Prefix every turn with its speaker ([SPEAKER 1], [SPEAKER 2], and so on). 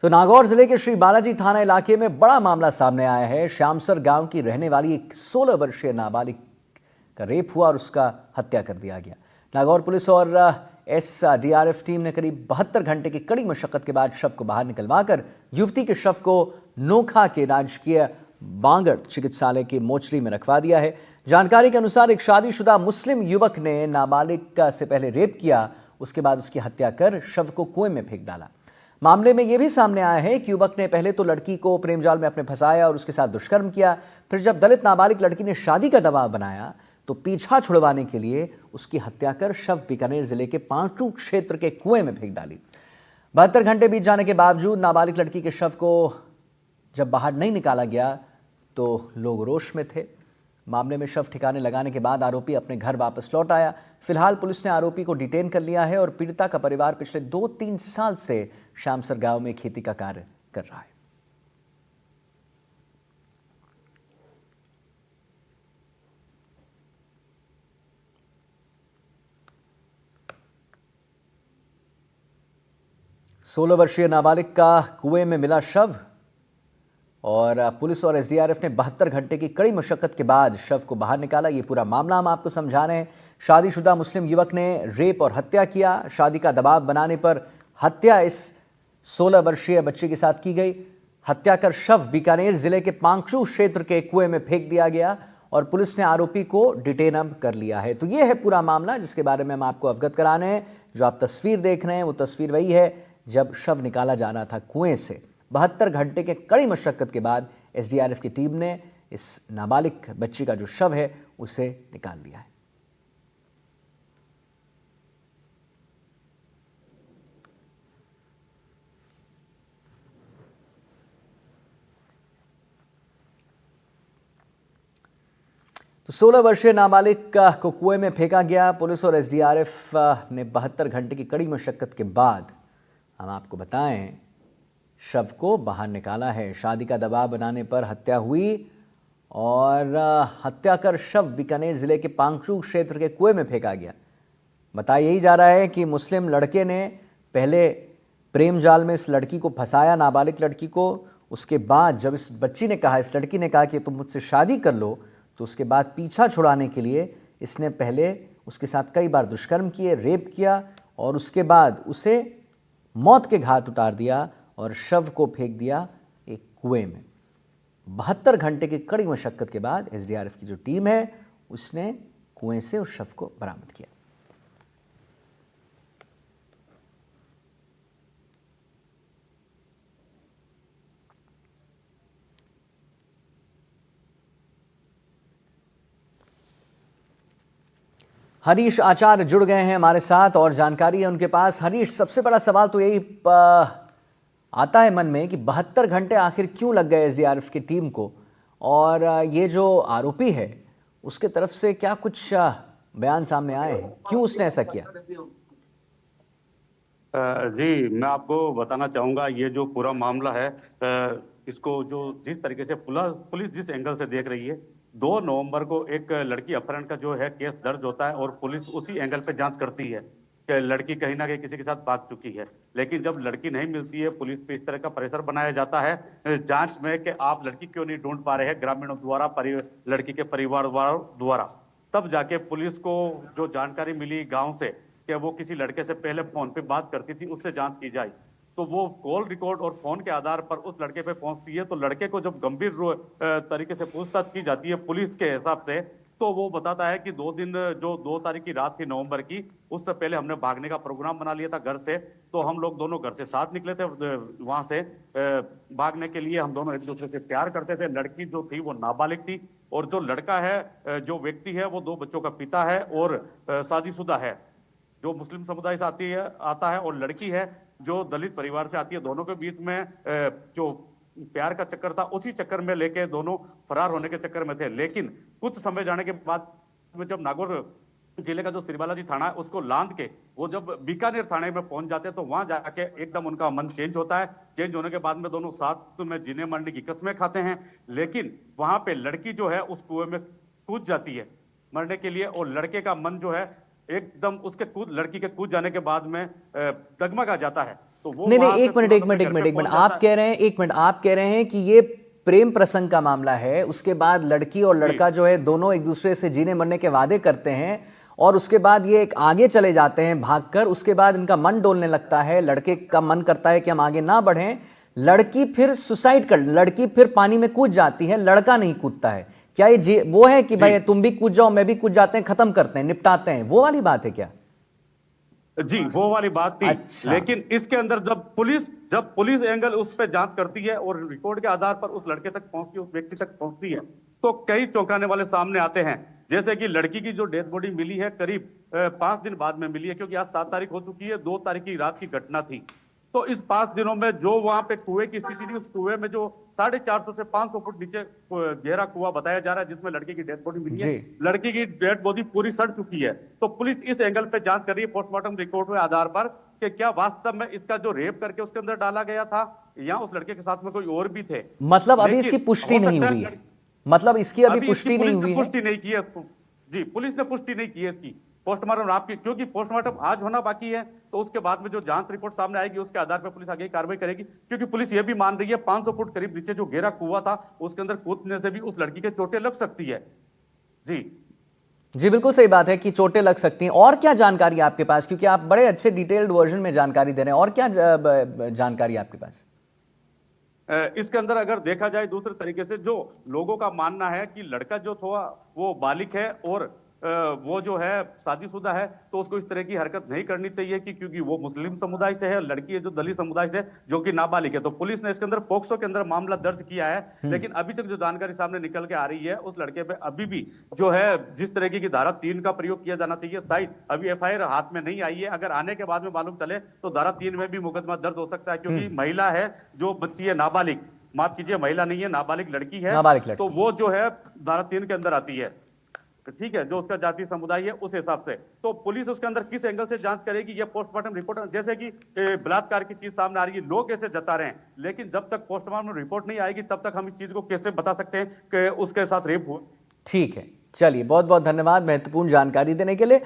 [SPEAKER 1] तो नागौर जिले के श्री बालाजी थाना इलाके में बड़ा मामला सामने आया है। श्यामसर गांव की रहने वाली एक 16 वर्षीय नाबालिग का रेप हुआ और उसका हत्या कर दिया गया। नागौर पुलिस और एसडीआरएफ टीम ने करीब 72 घंटे की कड़ी मशक्कत के बाद शव को बाहर निकलवाकर युवती के शव को नोखा के राजकीय बांगड़ चिकित्सालय के मोर्चरी में रखवा दिया है। जानकारी के अनुसार एक शादीशुदा मुस्लिम युवक ने नाबालिग से पहले रेप किया, उसके बाद उसकी हत्या कर शव को कुएं में फेंक डाला। मामले में यह भी सामने आया है कि युवक ने पहले तो लड़की को प्रेम जाल में अपने फंसाया और उसके साथ दुष्कर्म किया। फिर जब दलित नाबालिग लड़की ने शादी का दबाव बनाया तो पीछा छुड़वाने के लिए उसकी हत्या कर शव बीकानेर जिले के पांटू क्षेत्र के कुएं में फेंक डाली। 72 घंटे बीत जाने के बावजूद नाबालिग लड़की के शव को जब बाहर नहीं निकाला गया तो लोग रोष में थे। मामले में शव ठिकाने लगाने के बाद आरोपी अपने घर वापस लौट आया। फिलहाल पुलिस ने आरोपी को डिटेन कर लिया है और पीड़िता का परिवार पिछले 2-3 साल से श्यामसर गांव में खेती का कार्य कर रहा है। सोलह वर्षीय नाबालिग का कुएं में मिला शव और पुलिस और एसडीआरएफ ने 72 घंटे की कड़ी मशक्कत के बाद शव को बाहर निकाला। ये पूरा मामला हम आपको समझा रहे हैं। शादीशुदा मुस्लिम युवक ने रेप और हत्या किया। शादी का दबाव बनाने पर हत्या इस 16 वर्षीय बच्चे के साथ की गई। हत्या कर शव बीकानेर जिले के पांचू क्षेत्र के कुएं में फेंक दिया गया और पुलिस ने आरोपी को डिटेन अब कर लिया है। तो ये है पूरा मामला जिसके बारे में हम आपको अवगत कराने हैं। जो आप तस्वीर देख रहे हैं वो तस्वीर वही है जब शव निकाला जाना था कुएं से। 72 घंटे के कड़ी मशक्कत के बाद एसडीआरएफ की टीम ने इस नाबालिग बच्ची का जो शव है उसे निकाल लिया है। तो 16 वर्षीय नाबालिग को कुएं में फेंका गया। पुलिस और एसडीआरएफ ने 72 घंटे की कड़ी मशक्कत के बाद हम आपको बताएं शव को बाहर निकाला है। शादी का दबाव बनाने पर हत्या हुई और हत्या कर शव बीकानेर जिले के पांचू क्षेत्र के कुएं में फेंका गया। बताया यही जा रहा है कि मुस्लिम लड़के ने पहले प्रेम जाल में इस लड़की को फंसाया, नाबालिग लड़की को। उसके बाद जब इस लड़की ने कहा कि तुम मुझसे शादी कर लो, तो उसके बाद पीछा छुड़ाने के लिए इसने पहले उसके साथ कई बार दुष्कर्म किए, रेप किया और उसके बाद उसे मौत के घाट उतार दिया और शव को फेंक दिया एक कुएं में। 72 घंटे की कड़ी मशक्कत के बाद एसडीआरएफ की जो टीम है उसने कुएं से उस शव को बरामद किया। हरीश आचार्य जुड़ गए हैं हमारे साथ और जानकारी है उनके पास। हरीश, सबसे बड़ा सवाल तो यही आता है मन में कि 72 घंटे आखिर क्यों लग गए एसडीआरएफ की टीम को, और ये जो आरोपी है उसके तरफ से क्या कुछ बयान सामने आए हैं, क्यों उसने ऐसा किया?
[SPEAKER 2] जी, मैं आपको बताना चाहूंगा ये जो पूरा मामला है, इसको जो जिस तरीके से पुलिस जिस एंगल से देख रही है, 2 नवंबर को एक लड़की अपहरण का जो है केस दर्ज होता है और पुलिस उसी एंगल पे जांच करती है कि लड़की कहीं ना कहीं किसी के साथ भाग चुकी है। लेकिन जब लड़की नहीं मिलती है, पुलिस पे इस तरह का प्रेशर बनाया जाता है जांच में कि आप लड़की क्यों नहीं ढूंढ पा रहे हैं, ग्रामीणों द्वारा, लड़की के परिवार द्वारा। तब जाके पुलिस को जो जानकारी मिली गांव से कि वो किसी लड़के से पहले फोन पे बात करती थी, उससे जांच की जाए। तो वो कॉल रिकॉर्ड और फोन के आधार पर उस लड़के पे पहुंचती है। तो लड़के को जब गंभीर तरीके से पूछताछ की जाती है पुलिस के हिसाब से, तो वो बताता है कि 2 तारीख की रात थी नवंबर की, उससे पहले हमने भागने का प्रोग्राम बना लिया था घर से। तो हम लोग दोनों घर से साथ निकले थे वहां से भागने के लिए। हम दोनों एक दूसरे से प्यार करते थे। लड़की जो थी वो नाबालिग थी और जो लड़का है, जो व्यक्ति है, वो 2 बच्चों का पिता है और शादीशुदा है, जो मुस्लिम समुदाय से आता है, और लड़की है जो दलित परिवार से आती है। दोनों के बीच में जो प्यार का चक्कर था, उसी चक्कर में लेके दोनों फरार होने के चक्कर में थे। लेकिन कुछ समय जाने के बाद में जब नागौर जिले का जो श्री बालाजी थाना है उसको लांद के वो जब बीकानेर थाने में पहुंच जाते हैं, तो वहां जाके एकदम उनका मन चेंज होता है। चेंज होने के बाद में दोनों साथ में जीने मरने की कस्में खाते हैं। लेकिन वहां पे लड़की जो है उस कुएं में कूद जाती है मरने के लिए, और लड़के का मन जो है एकदम लड़की के कूद जाने के बाद में डगमगा जाता है। तो वो
[SPEAKER 1] नहीं
[SPEAKER 2] वहां
[SPEAKER 1] नहीं,
[SPEAKER 2] से
[SPEAKER 1] एक मिनट
[SPEAKER 2] तुरंत
[SPEAKER 1] एक मिनट
[SPEAKER 2] अपने
[SPEAKER 1] एक
[SPEAKER 2] घर
[SPEAKER 1] मिनट
[SPEAKER 2] पे
[SPEAKER 1] एक मिनट,
[SPEAKER 2] पहुंच जाता
[SPEAKER 1] आप
[SPEAKER 2] है।
[SPEAKER 1] कह रहे हैं, एक मिनट, आप कह रहे हैं कि ये प्रेम प्रसंग का मामला है, उसके बाद लड़की और
[SPEAKER 2] जी
[SPEAKER 1] लड़का जो है दोनों एक दूसरे से जीने मरने के वादे करते हैं, और उसके बाद ये एक आगे चले जाते हैं भागकर, उसके बाद इनका मन डोलने लगता है, लड़के का मन करता है कि हम आगे ना बढ़ें, लड़की फिर सुसाइड कर, लड़की फिर पानी में कूद जाती है, लड़का नहीं कूदता है। क्या ये वो है कि
[SPEAKER 2] जी
[SPEAKER 1] भाई तुम भी कूद जाओ मैं भी कूद जाते हैं, खत्म करते हैं, निपटाते हैं, वो वाली बात है क्या?
[SPEAKER 2] जी, वो वाली बात थी।
[SPEAKER 1] अच्छा।
[SPEAKER 2] लेकिन इसके अंदर जब पुलिस एंगल उस पर जांच करती है और रिकॉर्ड के आधार पर उस लड़के तक पहुंचती, उस व्यक्ति तक पहुंचती है, तो कई चौंकाने वाले सामने आते हैं। जैसे कि लड़की की जो डेड बॉडी मिली है करीब 5 दिन बाद में मिली है, क्योंकि आज 7 तारीख हो चुकी है, 2 तारीख की रात की घटना थी। तो इस 5 दिनों में जो वहां पे कुएं की स्थिति थी, उस कुएं में जो 450 से 500 फुट नीचे गहरा कुआं बताया जा रहा है, जिसमें लड़की की डेड बॉडी मिली है,
[SPEAKER 1] जी।
[SPEAKER 2] लड़की की डेड बॉडी पूरी सड़ चुकी है। तो पुलिस इस एंगल पे जांच कर रही है पोस्टमार्टम रिपोर्ट के आधार पर कि क्या वास्तव में इसका जो रेप करके उसके अंदर डाला गया था, या उस लड़के के साथ में कोई और भी थे।
[SPEAKER 1] मतलब अभी इसकी
[SPEAKER 2] लेकिन
[SPEAKER 1] पुष्टि
[SPEAKER 2] हो
[SPEAKER 1] नहीं
[SPEAKER 2] सकता
[SPEAKER 1] हुई
[SPEAKER 2] है,
[SPEAKER 1] है, मतलब इसकी अभी
[SPEAKER 2] अभी इसकी
[SPEAKER 1] पुष्टि नहीं
[SPEAKER 2] पुलिस ने
[SPEAKER 1] हुई है।
[SPEAKER 2] पुष्टि नहीं की है। जी, पुलिस ने पुष्टि नहीं की है इसकी पोस्टमार्टम आपकी, क्योंकि पोस्टमार्टम आज होना बाकी है। तो उसके बाद में जो जांच रिपोर्ट सामने आएगी, उसके आधार पर पुलिस आगे कार्रवाई करेगी, क्योंकि पुलिस ये भी मान रही है 500 फुट करीब नीचे जो गहरा कुआं था, उसके अंदर कूदने से भी उस लड़की के चोटें लग सकती है। जी
[SPEAKER 1] जी बिल्कुल सही बात है कि चोटें लग सकती हैं। और क्या जानकारी है आपके पास, क्योंकि आप बड़े अच्छे डिटेल्ड वर्जन में जानकारी दे रहे हैं, और क्या जानकारी है आपके पास?
[SPEAKER 2] इसके अंदर अगर देखा जाए दूसरे तरीके से, जो लोगों का मानना है कि लड़का जो था वो बालिग है और वो जो है शादीशुदा है, तो उसको इस तरह की हरकत नहीं करनी चाहिए, कि क्योंकि वो मुस्लिम समुदाय से है, लड़की है जो दलित समुदाय से जो कि नाबालिग है। तो पुलिस ने इसके अंदर पोक्सो के अंदर मामला दर्ज किया है। लेकिन अभी तक जो जानकारी सामने निकल के आ रही है, उस लड़के पे अभी भी जो है जिस तरीके की धारा 3 का प्रयोग किया जाना चाहिए, शायद अभी एफआईआर हाथ में नहीं आई है। अगर आने के बाद में मालूम चले तो धारा 3 में भी मुकदमा दर्ज हो सकता है, क्योंकि महिला है, जो बच्ची है नाबालिग, माफ कीजिए महिला नहीं है, नाबालिग लड़की है,
[SPEAKER 1] नाबालिग
[SPEAKER 2] तो
[SPEAKER 1] लड़की।
[SPEAKER 2] वो जो है धारा 3 के अंदर आती है। ठीक है, जो उसका जातीय समुदाय है उस हिसाब से। तो पुलिस उसके अंदर किस एंगल से जांच करेगी, ये पोस्टमार्टम रिपोर्ट, जैसे कि बलात्कार की चीज सामने आ रही है, लोग ऐसे जता रहे हैं, लेकिन जब तक पोस्टमार्टम रिपोर्ट नहीं आएगी तब तक हम इस चीज को कैसे बता सकते हैं कि उसके साथ रेप हुआ।
[SPEAKER 1] ठीक है, चलिए बहुत बहुत धन्यवाद महत्वपूर्ण जानकारी देने के लिए।